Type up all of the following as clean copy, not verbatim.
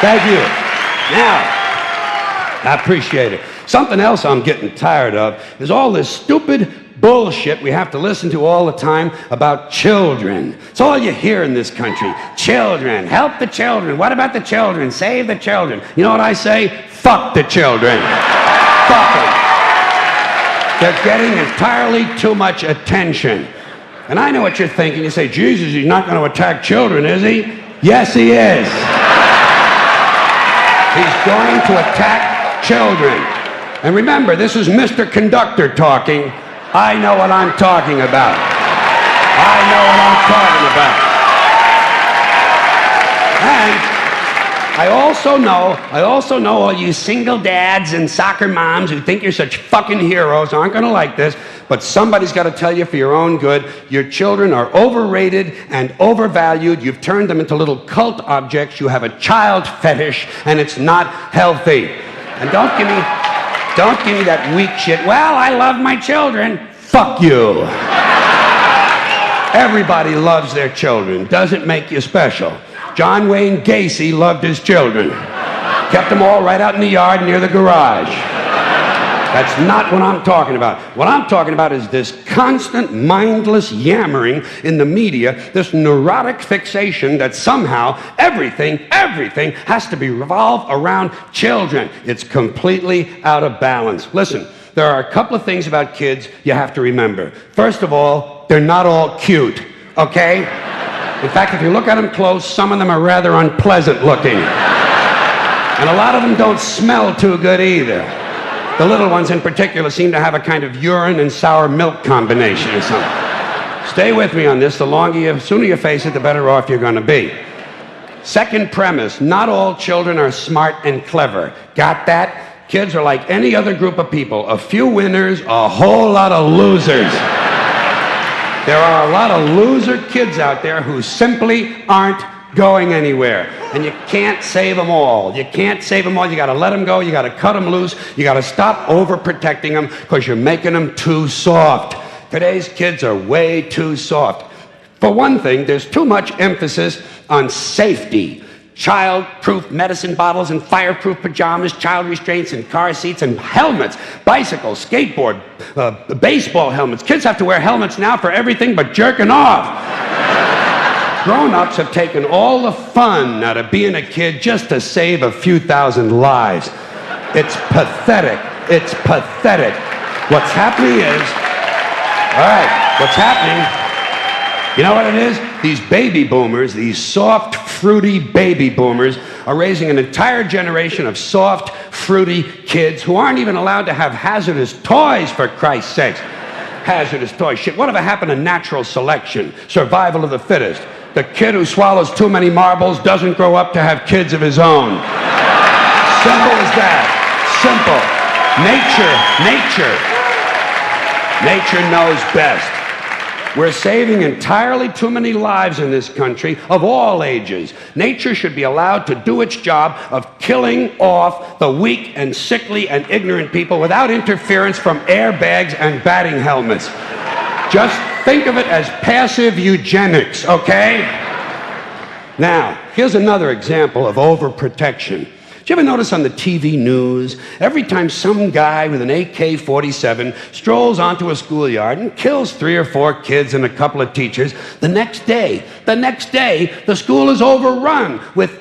Thank you. Now, I appreciate it. Something else I'm getting tired of is all this stupid bullshit we have to listen to all the time about children. It's all you hear in this country. Children, help the children. What about the children? Save the children. You know what I say? Fuck the children. Fuck them. They're getting entirely too much attention. And I know what you're thinking. You say, Jesus, he's not going to attack children, is he? Yes, he is. He's going to attack children. And remember, this is Mr. Conductor talking. I know what I'm talking about. I know what I'm talking about. And I also know all you single dads and soccer moms who think you're such fucking heroes aren't going to like this, but somebody's got to tell you for your own good, your children are overrated and overvalued. You've turned them into little cult objects. You have a child fetish, and it's not healthy. And don't give me that weak shit. Well, I love my children. Fuck you. Everybody loves their children. Doesn't make you special. John Wayne Gacy loved his children. Kept them all right out in the yard near the garage. That's not what I'm talking about. What I'm talking about is this constant mindless yammering in the media, this neurotic fixation that somehow everything has to be revolved around children. It's completely out of balance. Listen, there are a couple of things about kids you have to remember. First of all, they're not all cute, okay? In fact, if you look at them close, some of them are rather unpleasant looking. And a lot of them don't smell too good either. The little ones in particular seem to have a kind of urine and sour milk combination or something. Stay with me on this. The sooner you face it, the better off you're going to be. Second premise, not all children are smart and clever. Got that? Kids are like any other group of people. A few winners, a whole lot of losers. There are a lot of loser kids out there who simply aren't going anywhere. And you can't save them all. You can't save them all. You got to let them go. You got to cut them loose. You got to stop overprotecting them because you're making them too soft. Today's kids are way too soft. For one thing, there's too much emphasis on safety. Child-proof medicine bottles and fireproof pajamas, child restraints and car seats and helmets, bicycles, skateboard, baseball helmets. Kids have to wear helmets now for everything but jerking off. Grown-ups have taken all the fun out of being a kid just to save a few thousand lives. It's pathetic. It's pathetic. What's happening is, you know what it is? These baby boomers, these soft, fruity baby boomers, are raising an entire generation of soft, fruity kids who aren't even allowed to have hazardous toys, for Christ's sakes. Hazardous toys. Shit, whatever happened to natural selection? Survival of the fittest. The kid who swallows too many marbles doesn't grow up to have kids of his own. Simple as that. Simple. Nature knows best. We're saving entirely too many lives in this country of all ages. Nature should be allowed to do its job of killing off the weak and sickly and ignorant people without interference from airbags and batting helmets. Just think of it as passive eugenics, okay? Now, here's another example of overprotection. Did you ever notice on the TV news, every time some guy with an AK-47 strolls onto a schoolyard and kills 3 or 4 kids and a couple of teachers, the next day, the school is overrun with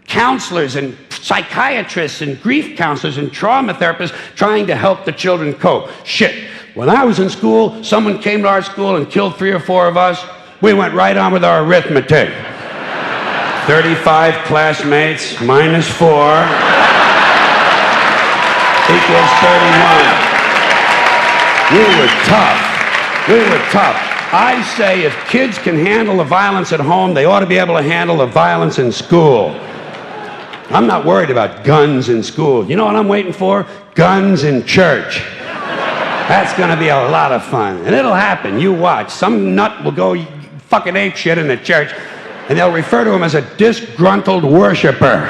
counselors and psychiatrists and grief counselors and trauma therapists trying to help the children cope. Shit, when I was in school, someone came to our school and killed 3 or 4 of us. We went right on with our arithmetic. 35 classmates minus 4 equals 31. We were tough. I say if kids can handle the violence at home, they ought to be able to handle the violence in school. I'm not worried about guns in school. You know what I'm waiting for? Guns in church. That's going to be a lot of fun. And it'll happen. You watch. Some nut will go fucking ape shit in the church, and they'll refer to him as a disgruntled worshiper.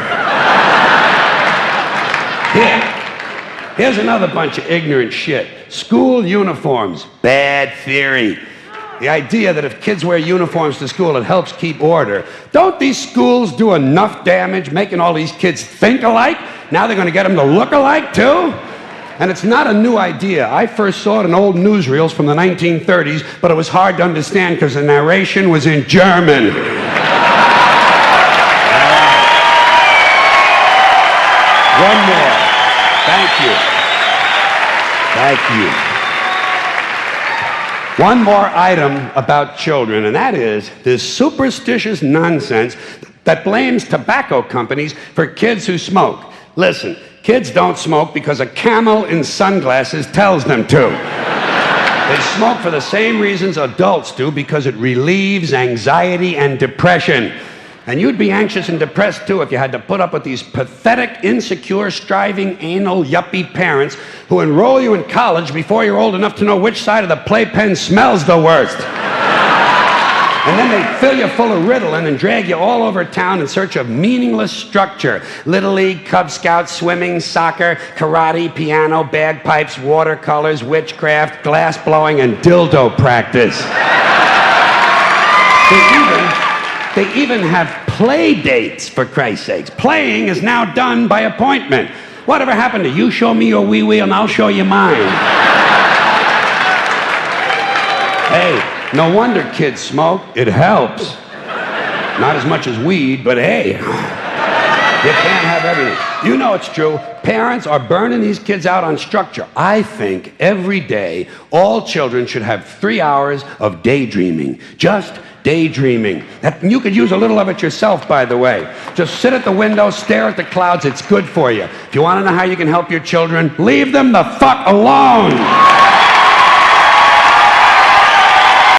Here's another bunch of ignorant shit. School uniforms. Bad theory. The idea that if kids wear uniforms to school, it helps keep order. Don't these schools do enough damage making all these kids think alike? Now they're going to get them to look alike, too? And it's not a new idea. I first saw it in old newsreels from the 1930s, but it was hard to understand because the narration was in German. One more. Thank you. Thank you. One more item about children, and that is this superstitious nonsense that blames tobacco companies for kids who smoke. Listen, kids don't smoke because a camel in sunglasses tells them to. They smoke for the same reasons adults do, because it relieves anxiety and depression. And you'd be anxious and depressed, too, if you had to put up with these pathetic, insecure, striving, anal, yuppie parents who enroll you in college before you're old enough to know which side of the playpen smells the worst. And then they fill you full of Ritalin and drag you all over town in search of meaningless structure. Little League, Cub Scouts, swimming, soccer, karate, piano, bagpipes, watercolors, witchcraft, glass blowing, and dildo practice. They even have play dates, for Christ's sakes. Playing is now done by appointment. Whatever happened to you show me your wee-wee and I'll show you mine? Hey, no wonder kids smoke. It helps. Not as much as weed, but hey, you can't have everything. You know it's true. Parents are burning these kids out on structure. I think every day all children should have 3 hours of daydreaming. Just daydreaming. You could use a little of it yourself, by the way. Just sit at the window, stare at the clouds. It's good for you. If you want to know how you can help your children, leave them the fuck alone.